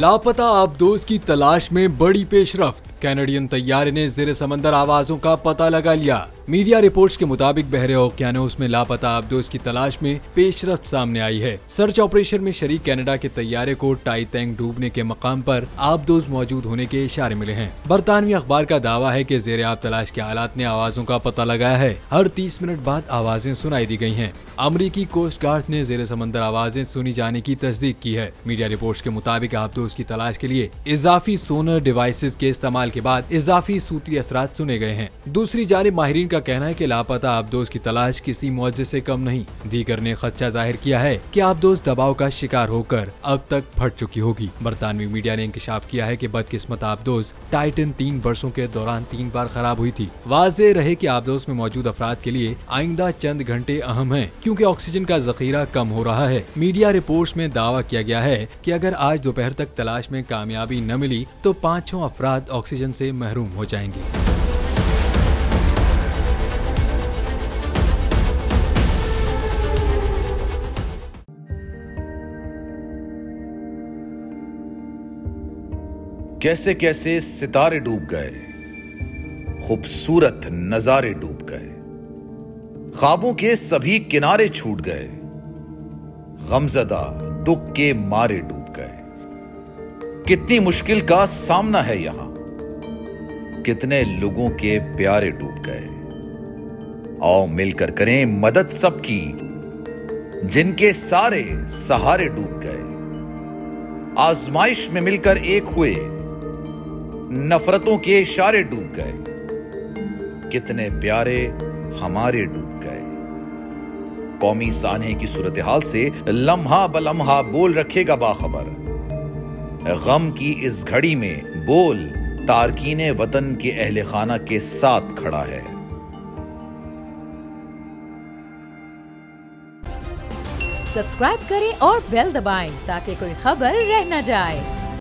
लापता आबदोज की तलाश में बड़ी पेशरफ्त। कैनेडियन तैयारे ने ज़ेर समंदर आवाजों का पता लगा लिया। मीडिया रिपोर्ट्स के मुताबिक बहरे ओकियानोस में लापता आबदोज की तलाश में पेशरफ्त सामने आई है। सर्च ऑपरेशन में शरीक कनाडा के तैयारे को टाइटैंक डूबने के मकाम पर आबदोज मौजूद होने के इशारे मिले हैं। बरतानवी अखबार का दावा है कि ज़ेर आब तलाश के आलात ने आवाजों का पता लगाया है। हर 30 मिनट बाद आवाजें सुनाई दी गई हैं। अमरीकी कोस्ट गार्ड ने ज़ेर समंदर आवाजें सुनी जाने की तस्दीक की है। मीडिया रिपोर्ट्स के मुताबिक आबदोज की तलाश के लिए इजाफी सोनर डिवाइसेस के इस्तेमाल के बाद इजाफी सूती असरात सुने गए हैं। दूसरी जानिब माहिरीन का कहना है कि लापता आबदोज की तलाश किसी मुआजिज़े से कम नहीं। दीगर ने खदशा जाहिर किया है कि आबदोज दबाव का शिकार होकर अब तक फट चुकी होगी। बरतानवी मीडिया ने इंकशाफ किया है कि बदकिस्मत आबदोज टाइटन 3 बरसों के दौरान 3 बार खराब हुई थी। वाज़ेह रहे कि आबदोज में मौजूद अफराद के लिए आइंदा चंद घंटे अहम हैं, क्योंकि ऑक्सीजन का जखीरा कम हो रहा है। मीडिया रिपोर्ट्स में दावा किया गया है कि अगर आज दोपहर तक तलाश में कामयाबी न मिली तो 5 अफराद ऑक्सीजन से महरूम हो जाएंगे। कैसे कैसे सितारे डूब गए, खूबसूरत नजारे डूब गए, ख्वाबों के सभी किनारे छूट गए, गमजदा दुख के मारे डूब गए। कितनी मुश्किल का सामना है यहां, कितने लोगों के प्यारे डूब गए। आओ मिलकर करें मदद सबकी, जिनके सारे सहारे डूब गए। आजमाइश में मिलकर एक हुए, नफरतों के इशारे डूब गए। कितने प्यारे हमारे डूब गए। कौमी सानहे की सूरत हाल से लम्हा बलम्हा बोल रखेगा बाखबर। गम की इस घड़ी में बोल तारकीने वतन के अहले खाना के साथ खड़ा है। सब्सक्राइब करें और बेल दबाएं ताकि कोई खबर रह न जाए।